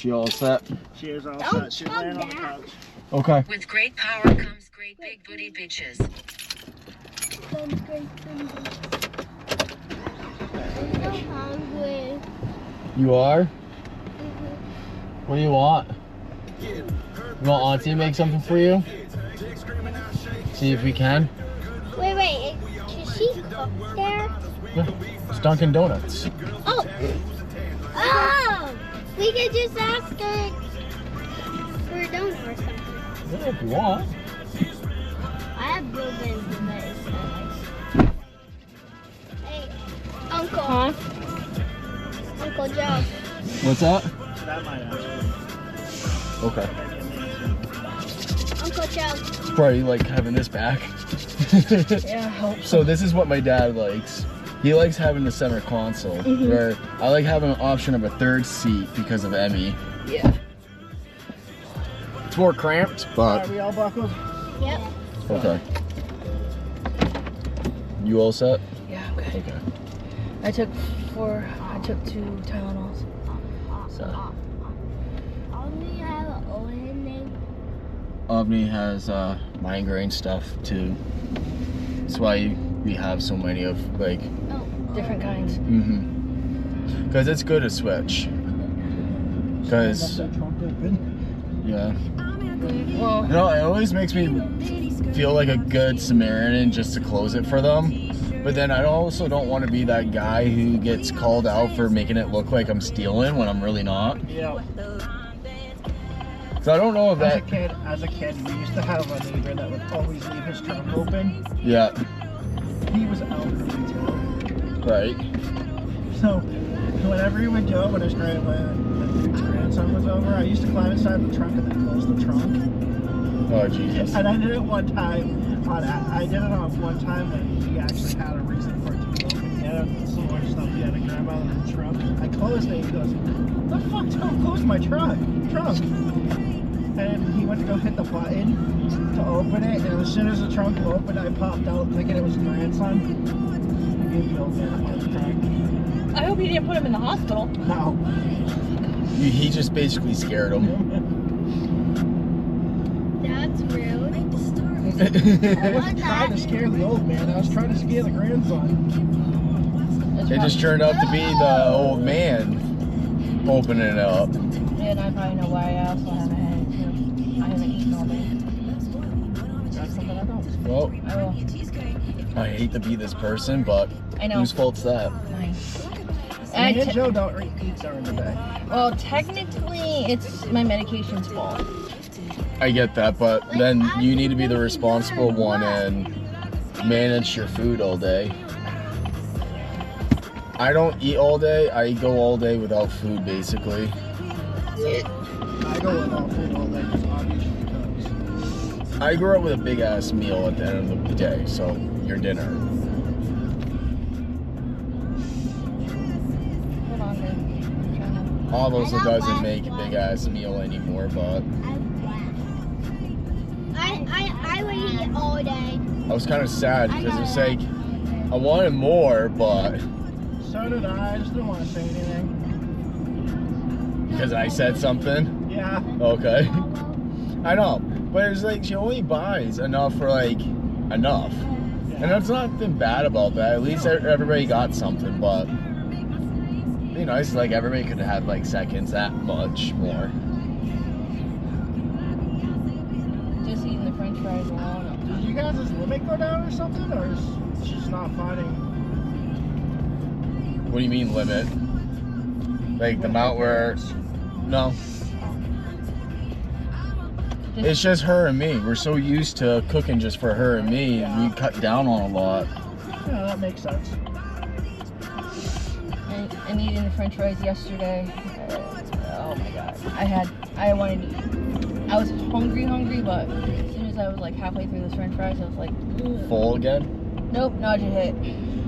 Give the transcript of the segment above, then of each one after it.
She all set? She is all set. She's laying on the couch. Okay. With great power comes great big booty bitches. I'm so hungry. You are? What do you want? You want Auntie to make something for you? See if we can. Wait, can she cook there? Yeah. It's Dunkin' Donuts. Oh! Oh! We could just ask her for a donut or something. Yeah, if you want. I have blueberries today, so hey, Uncle. Huh? Uncle Joe. What's that? That might actually. Okay. Uncle Joe. It's probably like having this back. Yeah, I hope so. So this is what my dad likes. He likes having the center console, where I like having an option of a third seat because of Emmy. Yeah. It's more cramped, but Are we all buckled? Yep. okay. You all set? Yeah, I'm good. Okay. I took 2 Tylenols. So. Only have an O in his name. Omni has migraine stuff too. That's why we have so many of like. Different kinds. Because it's good to switch. Because That trunk open. yeah. Well, You know, it always makes me feel like a good Samaritan just to close it for them. But then I also don't want to be that guy who gets called out for making it look like I'm stealing when I'm really not. Yeah. So I don't know if As that. a kid, we used to have a neighbor that would always leave his trunk open. Yeah. He was elderly too. Right. So whenever he would go, when his grandson was over, I used to climb inside the trunk and then close the trunk. Oh Jesus. And I did it one time. I did it on one time when he actually had a reason for it to be open. He had some more stuff he had to grab out of the trunk. I closed it. He goes, "The fuck? Don't close my trunk." And he went to go hit the button to open it, and as soon as the trunk opened, I popped out thinking it was his grandson. He gave the old man a heart attack. I hope you didn't put him in the hospital. No. He just basically scared him. That's rude. I wasn't trying to scare the old man. I was trying to scare the grandson. It just turned out to be the old man opening it up. Yeah, and I probably know why I also haven't had it too. I haven't eaten all day. That's something I don't. Well, I will. I hate to be this person, but I know. whose fault's that? And Me and Joe don't eat during the day. well, technically, it's my medication's fault. I get that, but then you need to be the responsible one and manage your food all day. I don't eat all day. I go all day without food, basically. I go without food all day because obviously because. I grew up with a big ass meal at the end of the day, so your dinner. Hold on, babe. I'm trying to. Almost doesn't make a big ass meal anymore, but I would eat all day. I was kind of sad because it's like I wanted more, but So did I. I just didn't want to say anything. because I said something. Yeah. Okay. I know, but it's like she only buys enough for like enough, and that's nothing bad about that. At least everybody got something, but it'd be nice if, like everybody could have like seconds that much more. Just eating the French fries alone. Did you guys' limit go down or something, or is she just not fighting? What do you mean limit? Like the amount where? No. It's just her and me. We're so used to cooking just for her and me, and we cut down on a lot. Yeah, that makes sense. And eating the French fries yesterday. Oh my god. I wanted to eat. I was hungry, but as soon as I was like halfway through those French fries, I was like, ugh. Full again? Nope, nausea hit.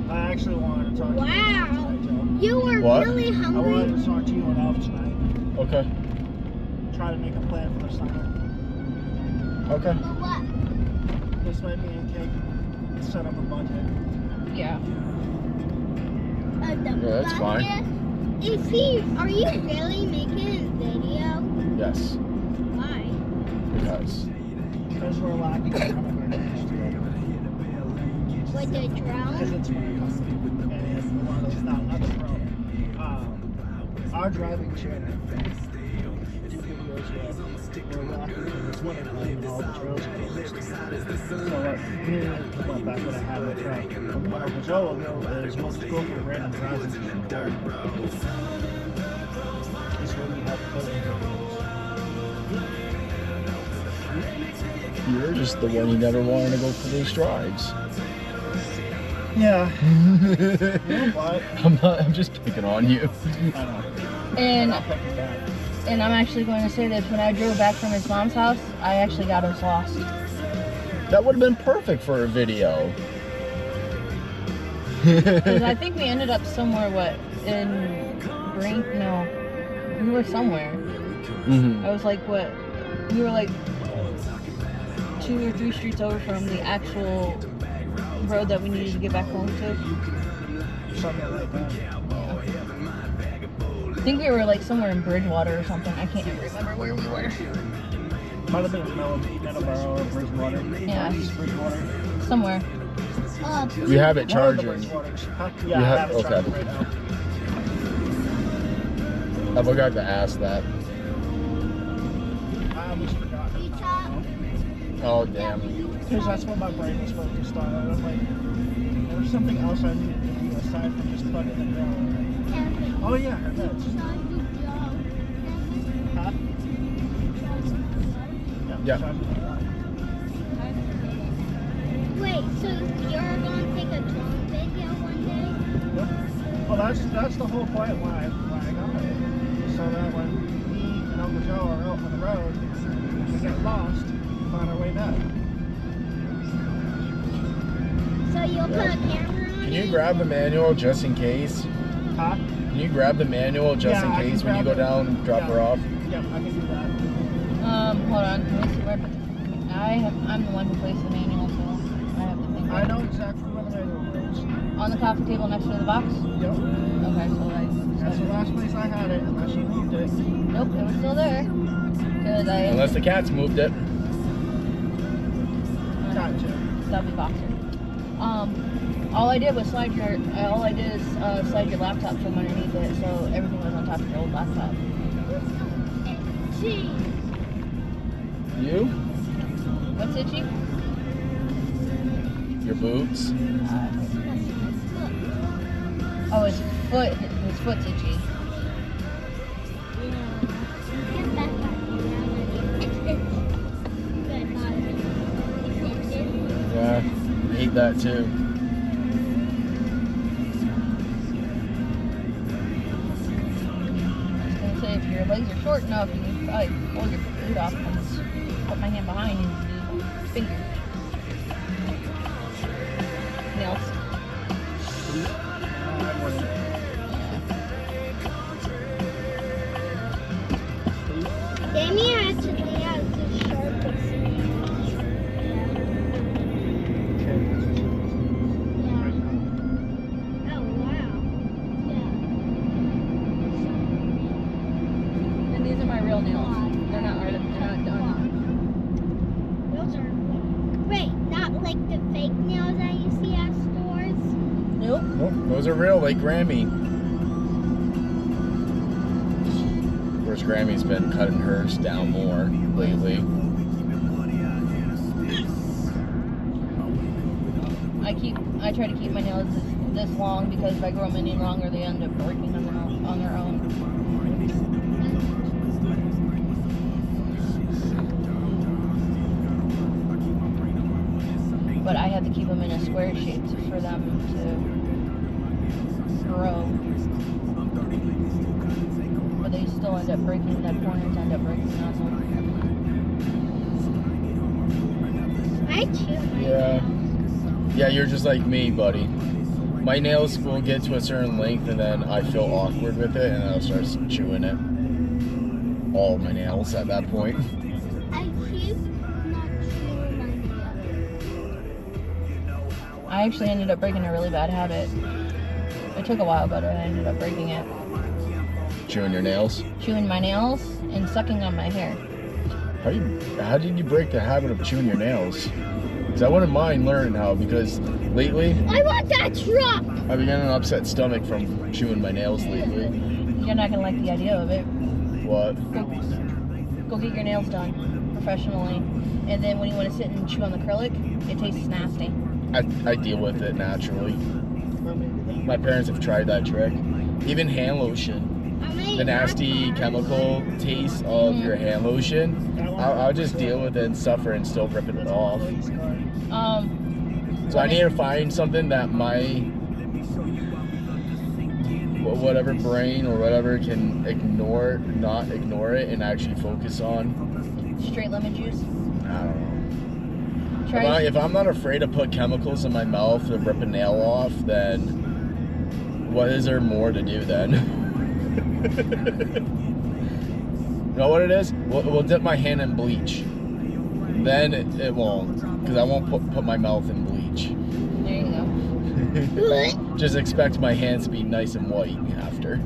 I actually wanted to talk to you Wow. tonight, Joe. You were What? really I hungry. wanted to talk to you and Alf tonight. Okay. Try to make a plan for the summer. Okay. What? This might be in cake. Set up a budget. Yeah. The Yeah, that's fine. bucket? Are you really making a video? Yes, Why? because Because we're lacking one of our names today. With the Because drone? it's my car. And one of those, not the pro. Our driving channel. 2 videos yet. We're lacking this one and all the trails are closed. So what back when I had my truck. What Joe will go is we'll go for random drives and record. This is where we have photos. you're just the one who never wanted to go for those drives. Yeah. You know what? I'm just picking on you. I know. And I'll pick it back. and I'm actually going to say this: when I drove back from his mom's house, I actually got us lost. That would have been perfect for a video. Because I think we ended up somewhere, what, in Brink? No, we were somewhere. Mhm. I was like, what? We were like 2 or 3 streets over from the actual road that we needed to get back home to. Something like that. I think we were like somewhere in Bridgewater or something. I can't remember where we were. Might have been Meadowborough or Bridgewater. Yeah. East Bridgewater. Somewhere. We have it One of the charging. Bridgewaters. Huh? You Yeah, I have- have it okay. charging right now. I forgot to ask that. I almost forgot. Oh damn. Because that's what my brain was focused on. And I'm like, there's something else I needed to do aside from just plugging it down. Oh yeah, her meds. Huh? Yeah. charging it down. Wait, so you're going to take a drone video one day? Yep. Well, that's the whole point why I got it. So that when me and Uncle Joe are out on the road, we get lost, find our way back. So you'll put a camera on Can you it? grab the manual just in case? Huh? Can you grab the manual just Yeah, in I can case when you grab go it. down and drop Yeah. her off? Yep, I can do that. Hold on. Let me see where. I'm the one who placed the manual, so I have the thing. I know exactly where the manual is. On the coffee table next to the box. Yep. Okay, so That's the last place I had it, unless you moved it. nope, it was still there. Cause Unless the cats moved it. Gotcha. That'd be boxer. All I did is slide your laptop from underneath it, so everything was on top of your old laptop. Gee. You? What's itchy? Your boots? Oh, his foot. His foot's itchy. Get back on. Yeah. Hate that too. I was gonna say if your legs are short enough, you can probably pull your boot off and just put my hand behind you and do finger nails. I wouldn't. Damien actually has the sharpest nails. Yeah. Oh wow. Yeah. And these are my real nails. They're not done. Those are wait, not like the fake nails that you see at stores. Nope. Nope, those are real, like Grammy. Of course, Grammy's been cutting hers down more lately. I try to keep my nails this long because if I grow them any longer, they end up breaking on their own. But I have to keep them in a square shape for them to grow. But they still end up breaking. The corners end up breaking on them. I chew my Yeah. nails. Yeah, you're just like me, buddy. My nails will get to a certain length and then I feel awkward with it and I'll start chewing it. All of my nails at that point. I keep not chewing my nails. I actually ended up breaking a really bad habit. It took a while, but I ended up breaking it. Chewing your nails. chewing my nails and sucking on my hair. How did you break the habit of chewing your nails? Because I wouldn't mind learning how, because lately I want that truck. I've been getting an upset stomach from chewing my nails lately. You're not gonna like the idea of it. What? Go get your nails done professionally, and then when you want to sit and chew on the acrylic, it tastes nasty. I deal with it naturally. My parents have tried that trick. Even hand lotion. The nasty chemical taste of your hand lotion, I'll just deal with it and suffer and still rip it off. So I need to find something that my whatever brain or whatever can not ignore it and actually focus on. Straight lemon juice. I don't know. If I'm not afraid to put chemicals in my mouth to rip a nail off, then what is there more to do then? You know what it is? We'll dip my hand in bleach. Then it won't, because I won't put my mouth in bleach. There you go. Just expect my hands to be nice and white after.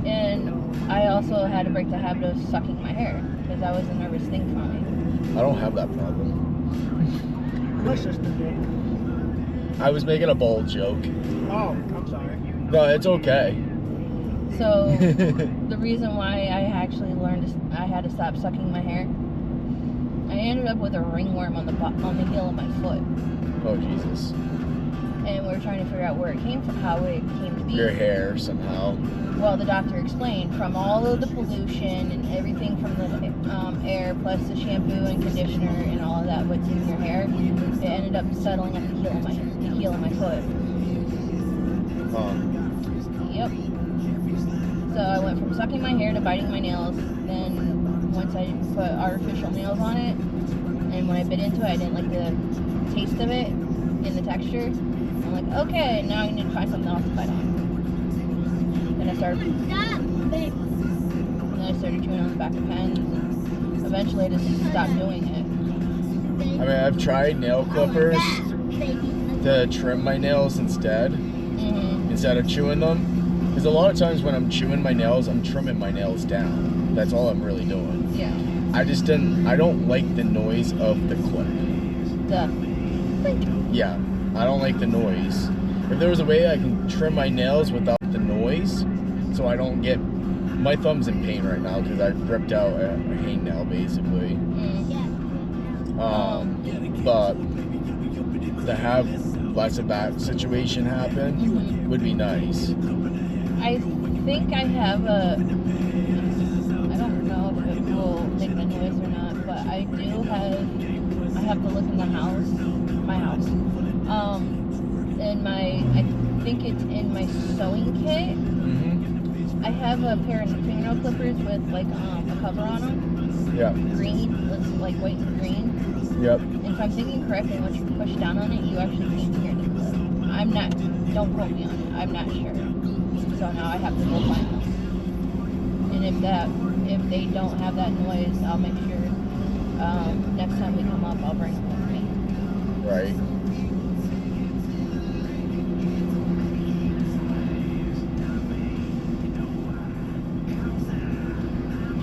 And I also had to break the habit of sucking my hair because that was a nervous thing for me. I don't have that problem. My sister did. I was making a bold joke. Oh, I'm sorry. No, it's okay. So the reason why I actually I had to stop sucking my hair, I ended up with a ringworm on the heel of my foot, Oh Jesus. and we were trying to figure out where it came from, how it came to be. Your hair somehow. Well, the doctor explained from all of the pollution and everything from the air, plus the shampoo and conditioner and all of that what's in your hair, it ended up settling at the heel of my foot. Yep. So I went from sucking my hair to biting my nails. Then once I put artificial nails on it, and when I bit into it, I didn't like the taste of it and the texture. I'm like, okay, now I need to find something else to bite on. Then I started chewing on the back of pens, and eventually I just stopped doing it. I mean, I've tried nail clippers to trim my nails instead of chewing them. Because a lot of times when I'm chewing my nails, I'm trimming my nails down. That's all I'm really doing. Yeah. I don't like the noise of the clip. Yeah, I don't like the noise. If there was a way I can trim my nails without the noise, so I don't get, my thumb's in pain right now because I ripped out a hangnail basically. But to have less of that situation happen would be nice. I think I have I don't know if it will make the noise or not, but I have to look in my house. I think it's in my sewing kit. I have a pair of fingernail clippers with like a cover on them. Yeah. Green, it's like white and green. Yep. And if I'm thinking correctly, once you push down on it, you actually can't hear the clip. Don't quote me on it, I'm not sure. So now I have to go find them. And if they don't have that noise, I'll make sure next time we come up, I'll bring them with me. Right.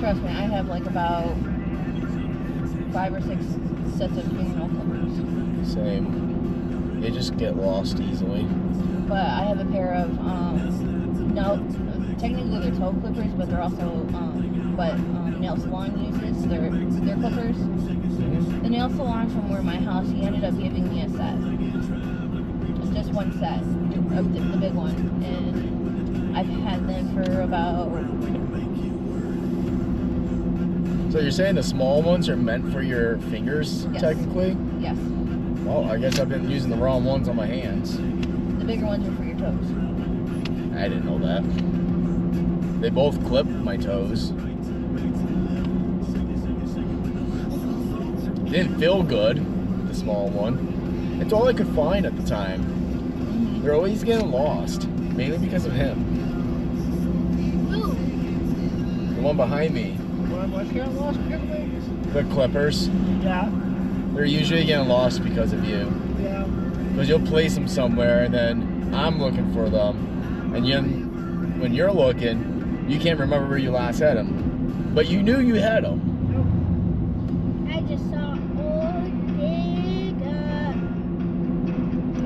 Trust me, I have like about 5 or 6 sets of fingernail clippers. Same. They just get lost easily. But I have a pair of no, technically they're toe clippers, but they're also nail salon uses. They're clippers. The nail salon from where my house, he ended up giving me a set, just one set of the big one, and I've had them for about. So you're saying the small ones are meant for your fingers, Yes. technically? Yes. Well, I guess I've been using the wrong ones on my hands. The bigger ones are for your toes. I didn't know that. They both clip my toes. Didn't feel good, the small one. It's all I could find at the time. They're always getting lost, mainly because of him. The one behind me, What's getting lost? the clippers, Yeah. they're usually getting lost because of you. Yeah. Because you'll place them somewhere and then I'm looking for them. And when you're looking, you can't remember where you last had them. But you knew you had them. I just saw old big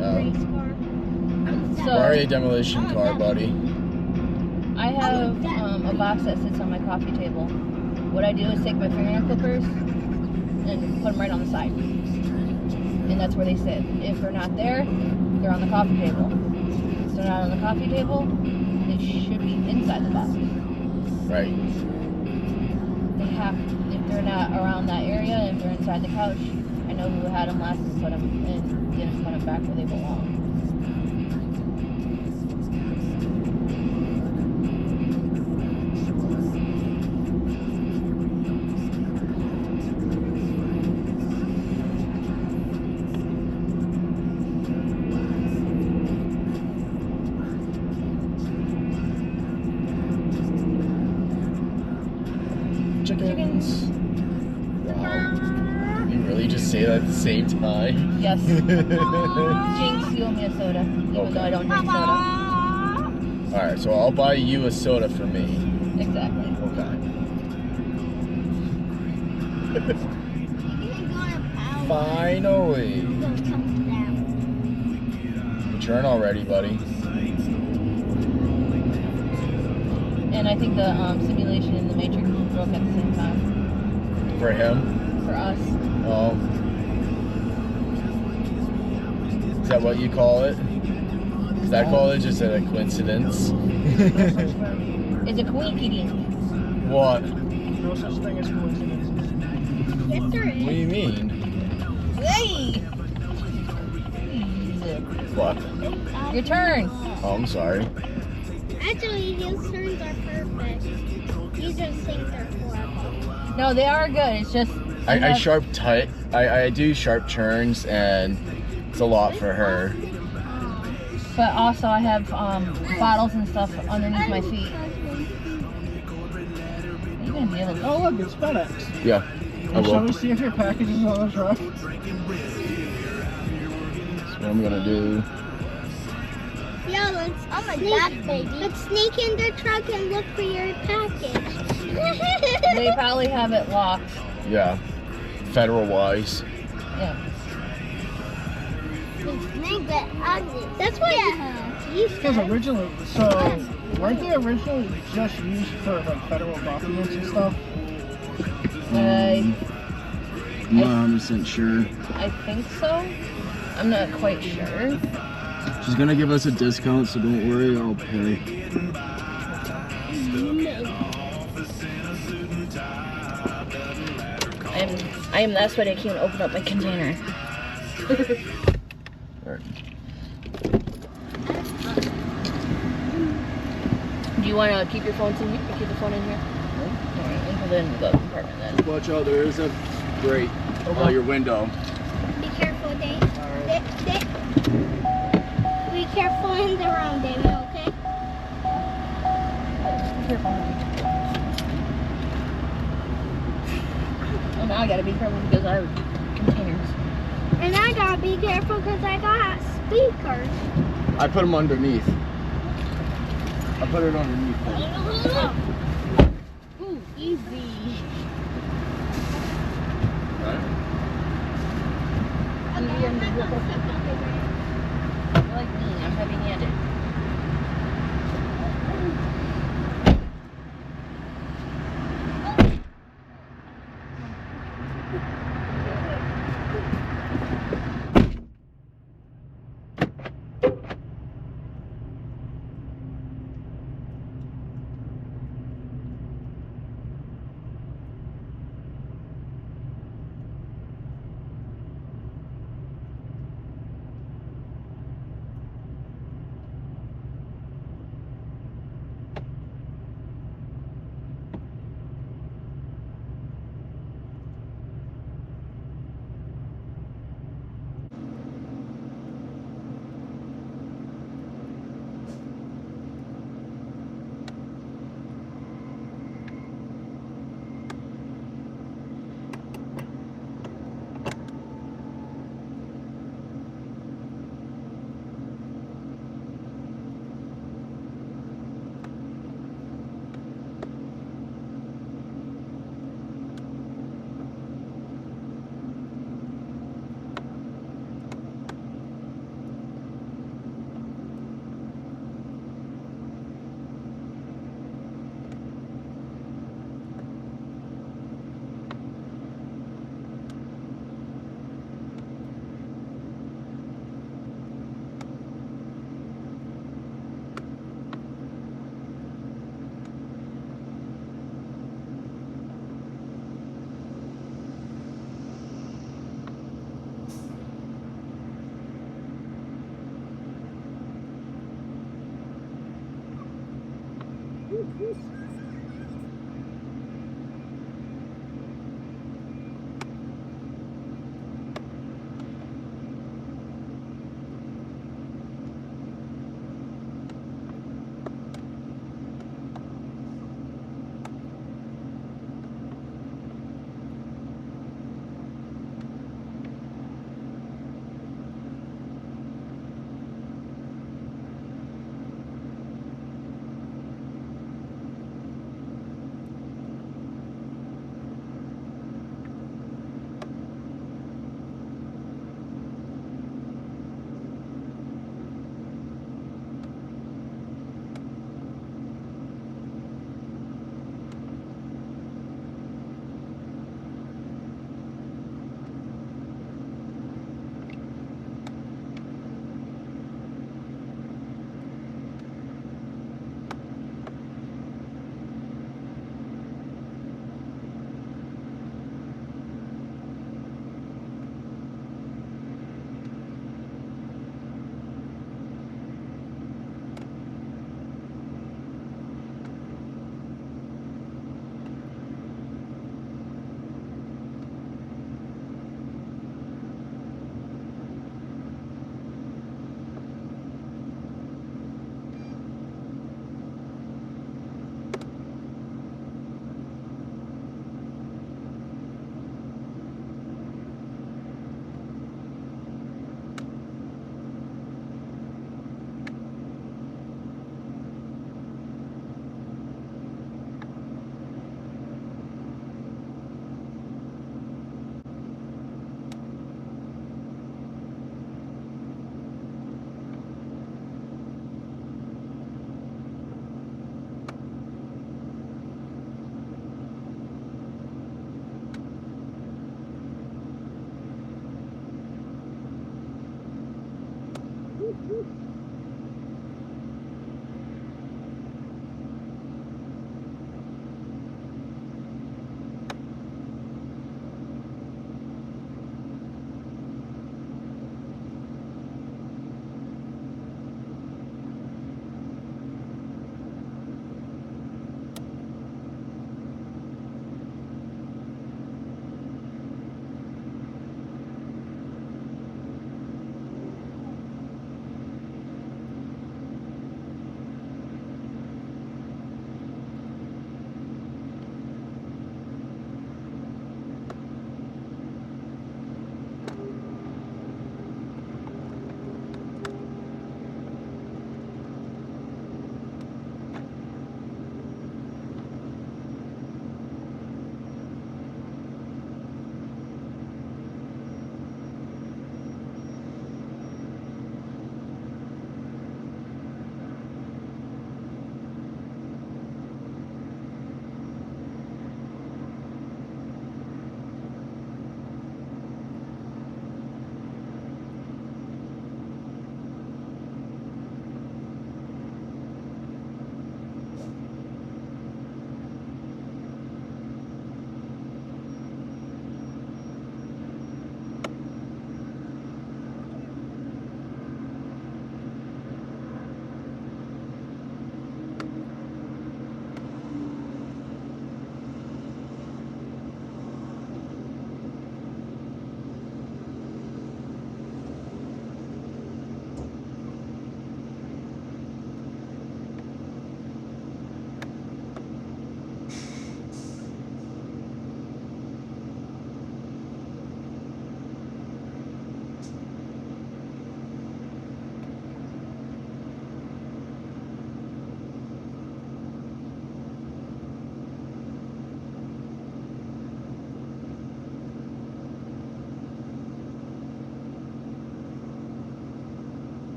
race car. So- Mario demolition car, buddy. I have a box that sits on my coffee table. What I do is take my fingernail clippers and put them right on the side. And that's where they sit. If they're not there, they're on the coffee table. If they're not on the coffee table, they should be inside the box. Right. They have, if they're not around that area, if they're inside the couch, I know who had them last and put them and didn't put them back where they belong. Chickens. Wow. You really just say that at the same time? Yes. Jinx, you owe me a soda, even though I don't drink soda. Alright, so I'll buy you a soda for me. Exactly. Okay. Finally. Return already, buddy. And I think the simulation in the Matrix broke at the same time. For him? For us. Oh. Is that what you call it? Because I call it just a coincidence. It's a coincidence. What? No such thing as coincidences. Yes, there What do is. you mean? Hey! What? Your turn. Oh, I'm sorry. Actually, these turns are perfect. You just think they're horrible. No, they are good. It's just I have- I do sharp turns, and it's a lot for her. But also I have bottles and stuff underneath my feet. Are you gonna be able to? Oh look, it's FedEx. Yeah, I Shall will. we see if your package is on the truck? That's what I'm gonna do. Yeah, let's sneak in the truck and look for your package. They probably have it locked. Yeah, federal wise. Yeah. That's why you Because originally, so weren't they originally just used for like federal documents and stuff? I I'm not 100% sure. I think so. I'm not quite sure. She's gonna give us a discount, so don't worry, I'll pay. I am that's why I can't open up my container. Alright. Do you want to keep your phone in here? Keep the phone in here? Alright, and put it in the glove compartment then. Watch out, there is a grate by your window. Be careful, Dave. Be careful in the round, David, okay? Careful. Oh, now I gotta be careful because I have containers. And I gotta be careful because I got speakers. I put them underneath. I put it underneath. Ooh, easy. Right? You're like me, I'm heavy-handed.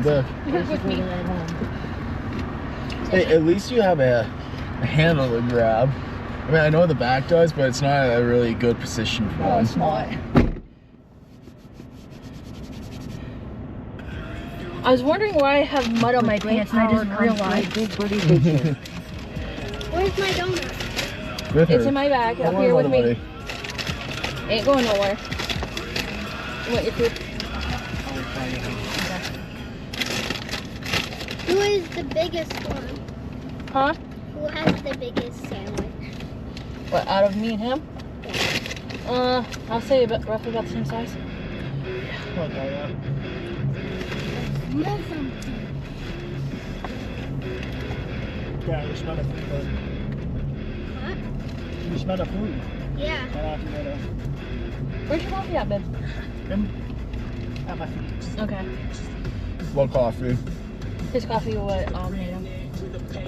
dick. With me. Hey, at least you have a handle to grab. I mean, I know the back does, but it's not a really good position for one. It's not. I was wondering why I have mud on my pants, and I just realized. Where's my donut? With It's her. in my bag, Don't up worry here with about it, me. buddy. Ain't going nowhere. What, your food? Who is the biggest one? Huh? Who has the biggest sandwich? What, out of me and him? I'll say about, roughly about the same size. Okay, yeah. Smell something. Yeah, you smell the food. Huh? You smell the food. Yeah. Right after you go Where's your coffee at, babe? at my feet. Okay. What coffee? His coffee, what, made him?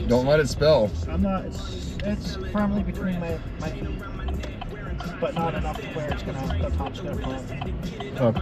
Don't let it spill. I'm not. It's firmly between my feet, but not enough to where it's gonna. The top's gonna pop. Oh.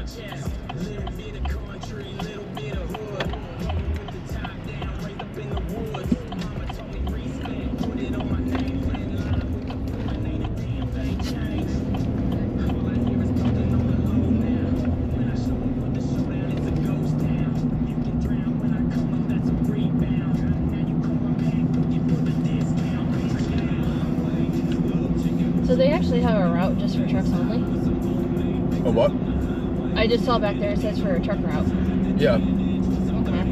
So they actually have a route just for trucks only? A what? I just saw back there it says for a truck route. Yeah. Okay.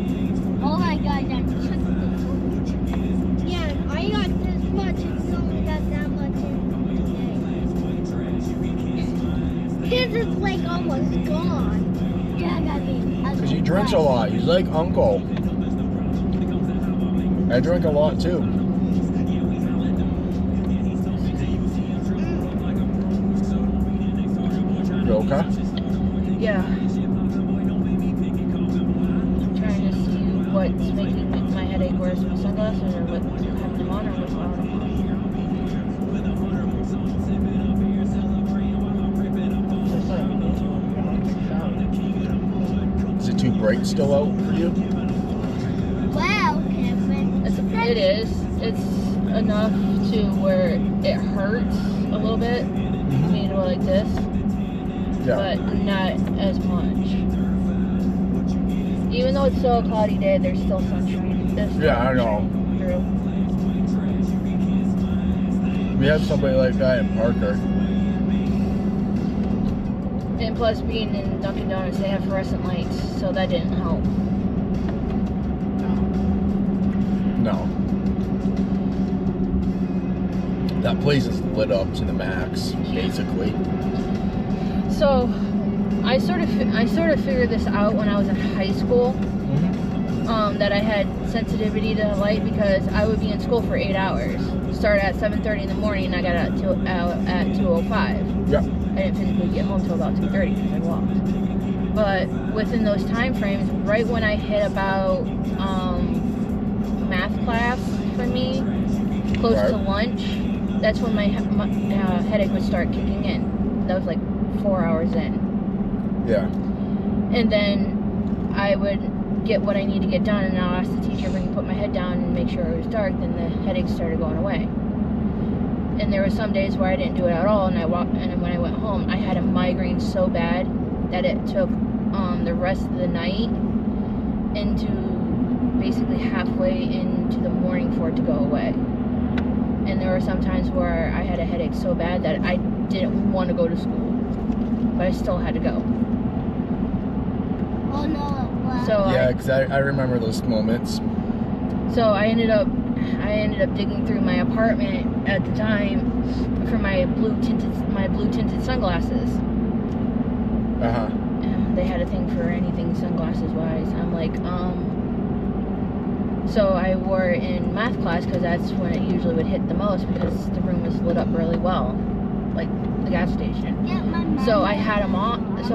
Oh my god, that took the Yeah, I got this much and you only got that much in his is like almost gone. Yeah, I got it. Because he drinks a lot. He's like Uncle. I drink a lot too. You okay? Yeah. I'm trying to see what's making my headache worse, my sunglasses or what having them on or what's without them on. Is it too bright still out for you? Wow, Kevin. It is. It's enough to where it hurts a little bit. Me to go like this, Yeah. but not as much. Even though it's still a cloudy day, there's still sunshine. There's still Yeah, I know. sunshine through. We have somebody like that in Parker. And plus, being in Dunkin' Donuts, they have fluorescent lights, so that didn't help. No. That place is lit up to the max, basically. So, I sort of figured this out when I was in high school. That I had sensitivity to light because I would be in school for 8 hours. Start at 7:30 in the morning, and I got out at 2:05. Yeah. I didn't physically get home till about 2:30 because I walked. But within those time frames, right when I hit about math class for me, close to lunch, that's when my headache would start kicking in. That was like 4 hours in. Yeah. And then I would get what I need to get done, and I'll ask the teacher if I can put my head down and make sure it was dark. Then the headache started going away. And there were some days where I didn't do it at all, and when I went home, I had a migraine so bad that it took the rest of the night into basically halfway into the morning for it to go away. And there were some times where I had a headache so bad that I didn't want to go to school, but I still had to go. Oh no, what? So Yeah, because I remember those moments. So I ended up digging through my apartment at the time for my blue tinted sunglasses. Uh-huh. And they had a thing for anything sunglasses wise. I'm like, so I wore it in math class because that's when it usually would hit the most because the room was lit up really well, like the gas station. Get my mom. So I had them on.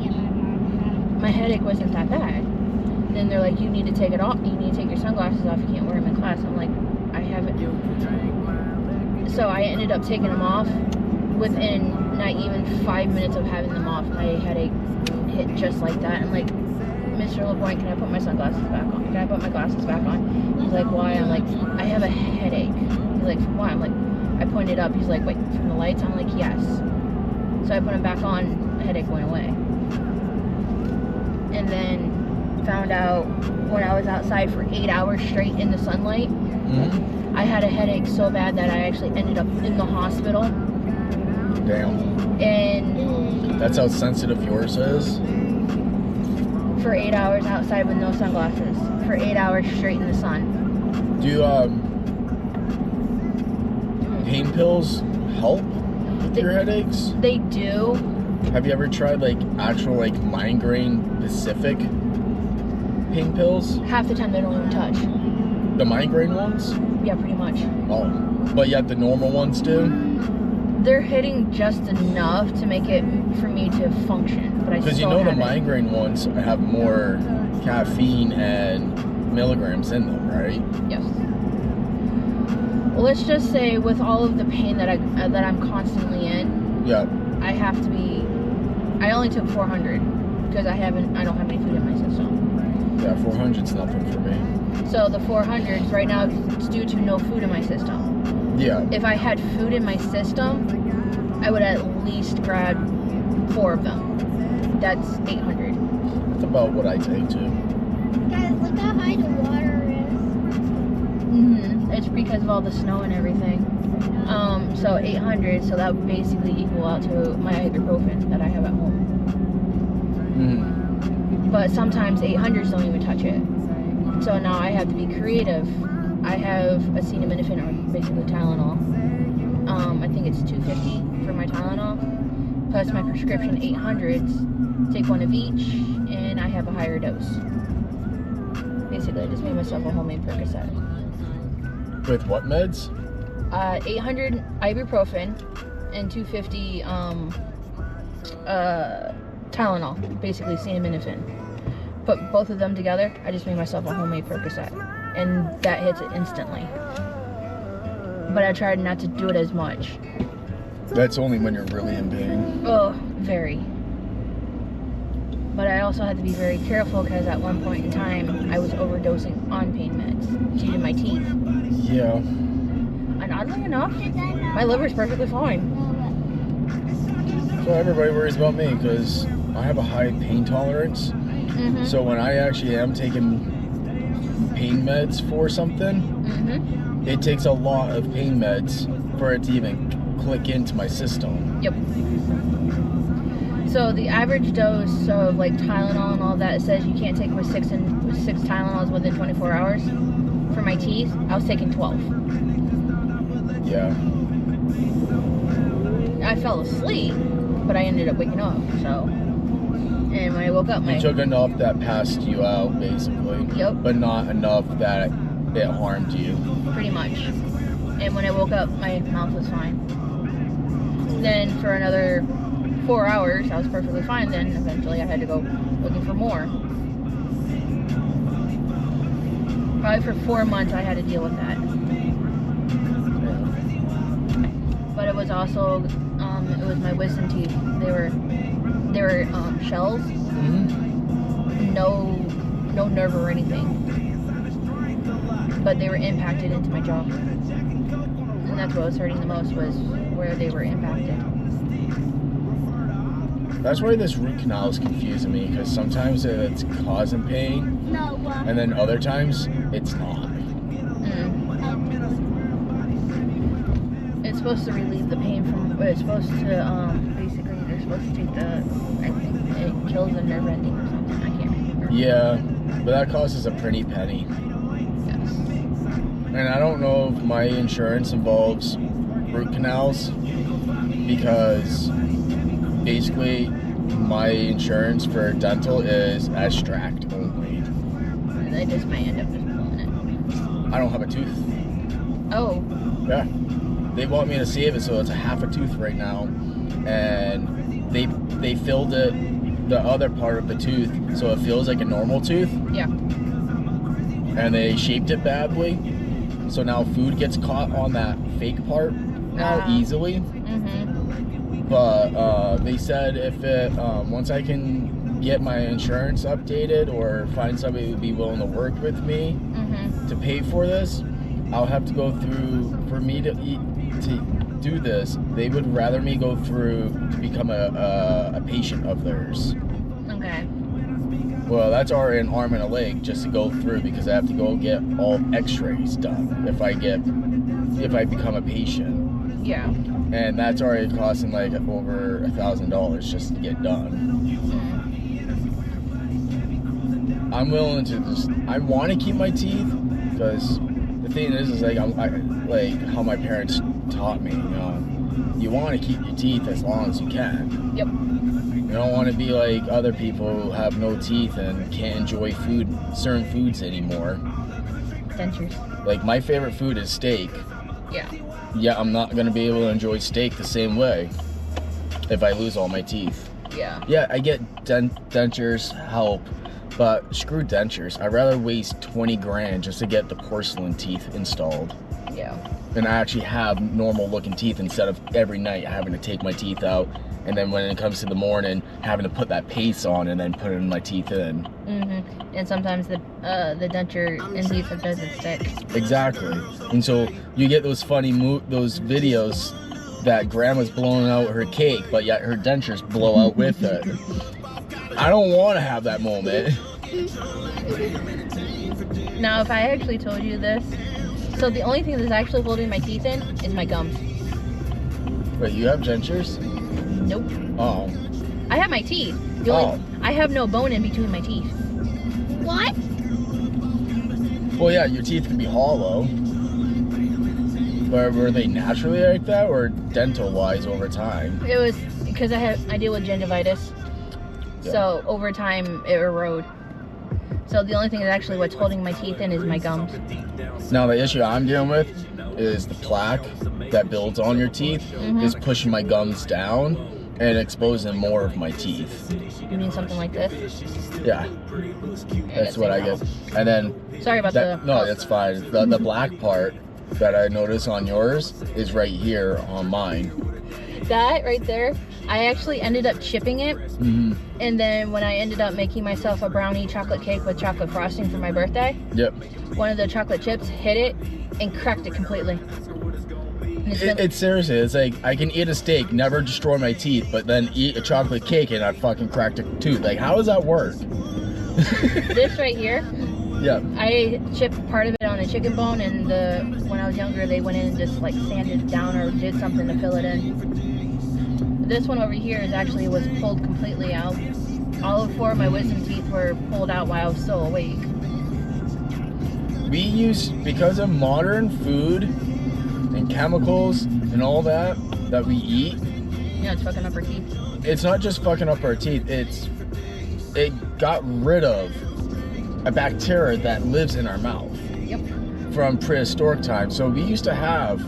Get my mom. My headache wasn't that bad. Then they're like, you need to take it off. You need to take your sunglasses off. You can't wear them in class. I'm like, I haven't. So I ended up taking them off. Within not even 5 minutes of having them off, my headache hit just like that. And like Mr. LeBoyne, can I put my sunglasses back on? Can I put my glasses back on? He's like, why? I'm like, I have a headache. He's like, why? I'm like, I pointed up. He's like, wait, from the lights? I'm like, yes. So I put them back on, the headache went away. And then found out when I was outside for 8 hours straight in the sunlight, I had a headache so bad that I actually ended up in the hospital. Damn. And That's how sensitive yours is. for 8 hours outside with no sunglasses. For 8 hours straight in the sun. Do pain pills help with your headaches? They do. Have you ever tried like actual like migraine specific pain pills? Half the time they don't even touch. The migraine ones? Yeah, pretty much. Oh. But yet the normal ones do? They're hitting just enough to make it for me to function, but I Because still you know the have it. migraine ones have more caffeine and milligrams in them, right? Yes. Well, let's just say with all of the pain that I'm constantly in, Yeah. I have to be. I only took 400 because I don't have any food in my system. Yeah, 400's nothing for me. So the 400s right now it's due to no food in my system. Yeah. If I had food in my system, I would at least grab 4 of them. That's 800. That's about what I take too. Guys, look how high the water is. It's because of all the snow and everything. So 800, so that would basically equal out to my ibuprofen that I have at home. But sometimes 800s don't even touch it. So now I have to be creative. I have acetaminophen, or basically Tylenol. I think it's $250 for my Tylenol. Plus my prescription 800s. Take one of each, and I have a higher dose. Basically, I just made myself a homemade Percocet. With what meds? 800 ibuprofen and 250 Tylenol, basically acetaminophen. Put both of them together, I just made myself a homemade Percocet, and that hits it instantly. But I tried not to do it as much. That's only when you're really in pain. Oh, very. But I also had to be very careful because at one point in time, I was overdosing on pain meds due to my teeth. Yeah. And oddly enough, my liver's perfectly fine. So everybody worries about me because I have a high pain tolerance. So when I actually am taking pain meds for something, it takes a lot of pain meds for it to even click into my system. Yep. So the average dose of like Tylenol and all that, it says you can't take with six Tylenols within 24 hours. For my teeth, I was taking 12. Yeah. I fell asleep, but I ended up waking up. So, and when I woke up, You took enough that passed you out, basically. Yep. But not enough that it harmed you. pretty much. And when I woke up, my mouth was fine. Then for another 4 hours, I was perfectly fine. Then eventually I had to go looking for more. Probably for 4 months I had to deal with that. But it was also, it was my wisdom teeth. They were shells. No nerve or anything. But they were impacted into my jaw. And that's what was hurting the most, was where they were impacted. That's why this root canal is confusing me, because sometimes it's causing pain, and then other times it's not. It's supposed to relieve the pain from, it's supposed to, basically, they're supposed to take the, I think it kills the nerve ending or something, I can't remember. Yeah, but that costs us a pretty penny. Yes. And I don't know if my insurance involves root canals, because basically my insurance for dental is extract only. They just may end up just pulling it. I don't have a tooth. Oh, Yeah. They want me to save it, so it's a half a tooth right now. And they filled it, the other part of the tooth, so it feels like a normal tooth. yeah. And they shaped it badly. So now food gets caught on that fake part now easily. Mm-hmm. But they said if it, once I can get my insurance updated or find somebody who would be willing to work with me to pay for this, I'll have to go through, for me to do this, they would rather me go through to become a patient of theirs. Okay. Well, that's already an arm and a leg just to go through, because I have to go get all x-rays done if I become a patient. Yeah. And that's already costing like over $1,000 just to get done. I'm willing to I want to keep my teeth, because the thing is like like how my parents taught me, you know, you want to keep your teeth as long as you can. Yep. You don't want to be like other people who have no teeth and can't enjoy certain foods anymore. Dentures. Like my favorite food is steak. Yeah. Yeah, I'm not gonna be able to enjoy steak the same way if I lose all my teeth. Yeah. Yeah, I get dentures help, but screw dentures. I'd rather waste 20 grand just to get the porcelain teeth installed. Yeah. And I actually have normal looking teeth instead of every night having to take my teeth out, and then when it comes to the morning having to put that paste on and then put in my teeth in. And sometimes the denture adhesive doesn't stick. Exactly. And so you get those funny those videos that grandma's blowing out her cake, but yet her dentures blow out with it. I don't want to have that moment. Now, if I actually told you this, so the only thing that's actually holding my teeth in is my gums. Wait, you have dentures? Nope. Oh. I have my teeth. I have no bone in between my teeth. What? Well, yeah, your teeth can be hollow. But were they naturally like that, or dental-wise over time? It was because I deal with gingivitis. Yeah. So over time it erode. So the only thing that's actually what's holding my teeth in is my gums. Now the issue I'm dealing with is the plaque that builds on your teeth is pushing my gums down and exposing more of my teeth. You mean something like this? Yeah, that's what I get. And then Sorry about that, no, that's fine. The black part that I notice on yours is right here on mine. That right there, I actually ended up chipping it, and then when I ended up making myself a brownie chocolate cake with chocolate frosting for my birthday, Yep. one of the chocolate chips hit it and cracked it completely. And It's seriously, it's like I can eat a steak, never destroy my teeth, but then eat a chocolate cake and I'd fucking crack a tooth. Like, how does that work? this right here, Yeah. I chipped part of it on a chicken bone, and when I was younger, they went in and just like sanded it down or did something to fill it in. This one over here was pulled completely out. All 4 of my wisdom teeth were pulled out while I was still awake. We use, because of modern food and chemicals and all that we eat, Yeah, it's fucking up our teeth. it's not just fucking up our teeth, it got rid of a bacteria that lives in our mouth. Yep. From prehistoric times. So we used to have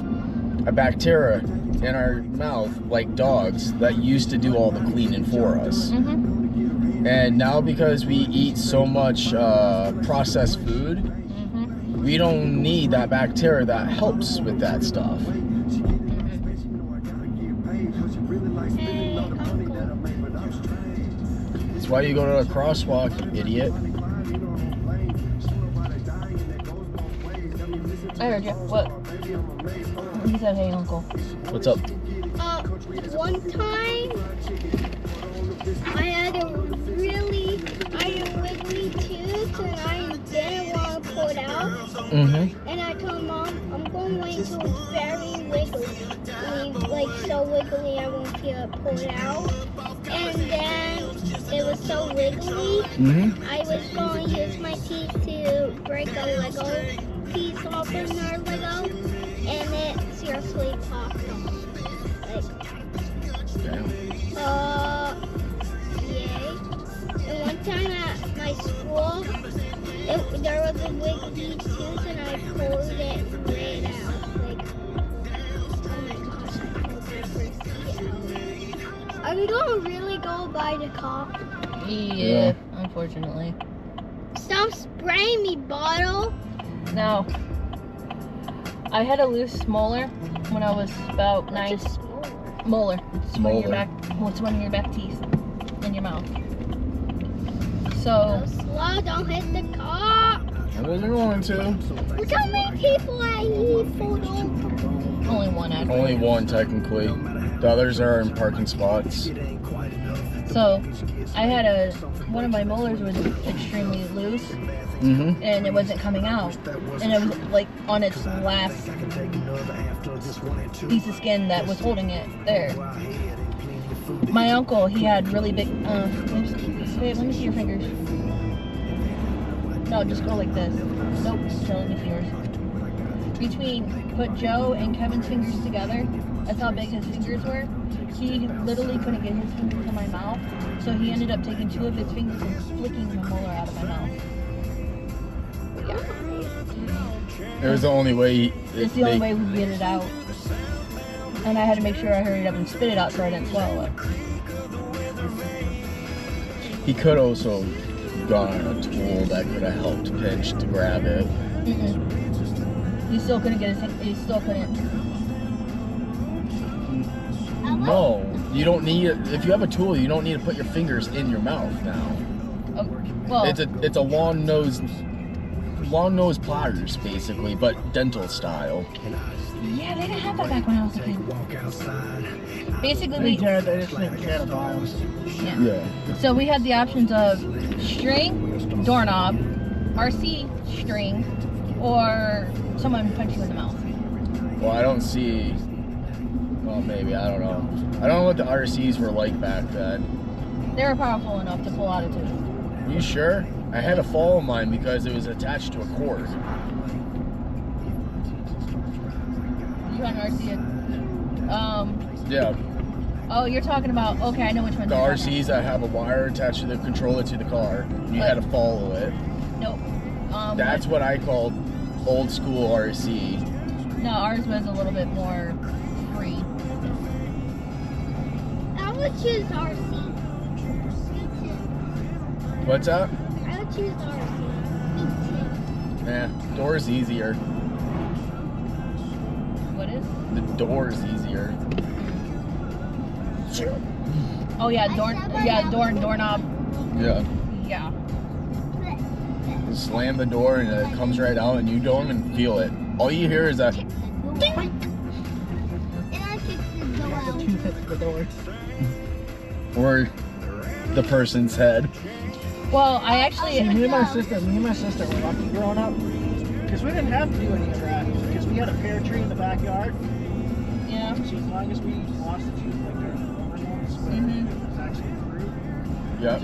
a bacteria in our mouth, like dogs, that used to do all the cleaning for us. And now, because we eat so much processed food, we don't need that bacteria that helps with that stuff. Hey, Uncle. That's why you go to a crosswalk, you idiot. I heard you. What? He said, "Hey, Uncle." What's up? One time, I had a wiggly tooth and I didn't want to pull it out. And I told Mom, I'm going to wait until it's very wiggly. Like so wiggly I won't feel it pulled out. And then it was so wiggly, I was going to use my teeth to break a Lego piece off of our Lego, and it seriously popped off. Yay. And one time at my school, there was a wiggly tooth and I pulled it right out. Like, oh my gosh, I pulled my first teeth out. Are we going to really go by the cop? Yeah, unfortunately. Stop spraying me, bottle. No. I had a loose molar when I was about 9. Molar. It's one of your back teeth in your mouth. So, Slow, don't hit the car. I wasn't going to. Look how many people I need pulled over. only one actually. Only one, technically. The others are in parking spots. So, I had one of my molars was extremely loose, Mm-hmm. and it wasn't coming out, and it was like on its last piece of skin that was holding it there. My uncle, he had really big. Wait, let me see your fingers. No, just go like this. Nope, so let me see yours. Put Joe and Kevin's fingers together. That's how big his fingers were. He literally couldn't get his fingers in my mouth, so he ended up taking 2 of his fingers and flicking the molar out of my mouth. It was the only way. It's the only way we could get it out. And I had to make sure I hurried up and spit it out so I didn't swallow it. He could also gotten a tool that could have helped pinch to grab it. He still couldn't get his. He still couldn't. No, you don't need it. If you have a tool, you don't need to put your fingers in your mouth now. Oh, well, It's a long nose pliers basically, but dental style. yeah, they didn't have that back when I was a kid. Basically, They just didn't care to buy them. Yeah. so we had the options of string, doorknob, RC string, or someone punch you in the mouth. Well, I don't see. Well, maybe I don't know. I don't know what the RCs were like back then. They were powerful enough to pull out a tooth. Are you sure? I had a fall in mine because it was attached to a cord. You had an RC. Yeah. Oh, you're talking about. Okay, I know which one. The you're talking RCs that have a wire attached to the controller to the car. And you had to follow it. about. Nope. That's what I called old school RC. No, ours was a little bit more free. I would choose RC. What's that? I would choose RC. Yeah, door's easier. What is? The door's easier. Oh yeah, doorknob. Yeah. Yeah. You slam the door and it comes right out and you don't even feel it. All you hear is a And I kicked the door The out. tooth hits the door. or the person's head. Well, I actually. See, me and my sister were lucky growing up because we didn't have to do any of that because we had a pear tree in the backyard. Yeah. So as long as we lost a tooth like our hormones, when it was actually fruit, Yep.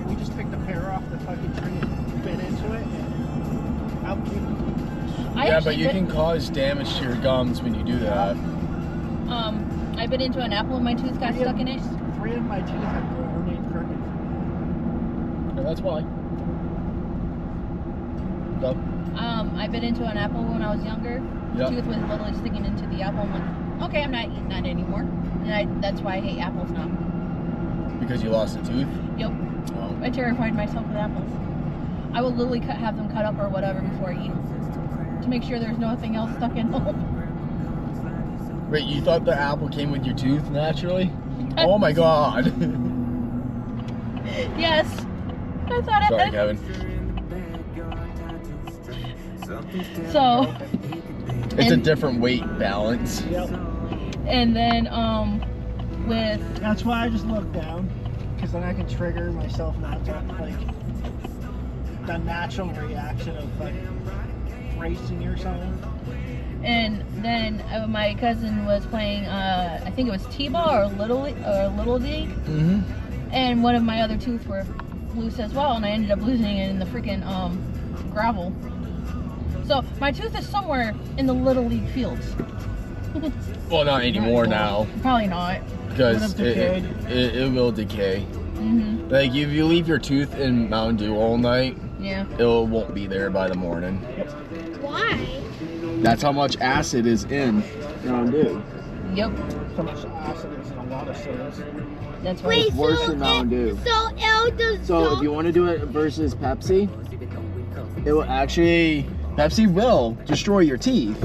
we just picked the pear off the fucking tree and bit into it and out came the tooth. I Yeah, actually but you can cause damage to your gums when you do that. I bit into an apple and my tooth got stuck in it. 3 of my teeth have remained crooked. Yeah, that's why. Go. I bit into an apple when I was younger. Yeah. The tooth was literally sticking into the apple. I'm like, okay, I'm not eating that anymore. And that's why I hate apples now. Because you lost a tooth? Yep. Oh. I terrified myself with apples. I would literally have them cut up or whatever before I eat to make sure there's nothing else stuck in them. Wait, you thought the apple came with your tooth naturally? Oh my god. Yes. I thought Sorry, it. Kevin. So, It's a different weight balance. Yep. and then with That's why I just look down because then I can trigger myself not to like the natural reaction of like racing or something. and then my cousin was playing I think it was T-ball or Little League, Mm-hmm. and one of my other teeth were loose as well, and I ended up losing it in the freaking gravel. So my tooth is somewhere in the Little League fields. Well, not anymore now. Probably not. Because Would have it will decay. Mhm. Like, if you leave your tooth in Mountain Dew all night, Yeah. it won't be there by the morning. Why? That's how much acid is in Mountain Dew. Yep. So much acid is in a lot of sodas. That's right. It's worse than Mountain Dew. So it'll just So if you want to do it versus Pepsi, it will actually, Pepsi will destroy your teeth,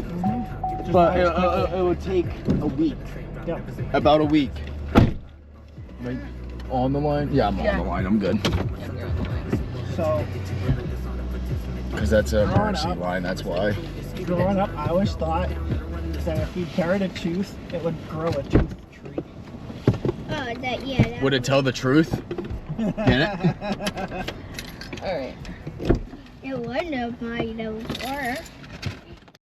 Just but buy it it would take a week, Yep. about a week. Like, on the line? Yeah, I'm Yeah. on the line, I'm good. Yep, you're on the line. So Because that's a Growing mercy up. line, that's why. growing up, I always thought that if you buried a tooth, it would grow a tooth tree. Oh, that. Would it tell the truth? Get it? All right. It wouldn't have might have worked.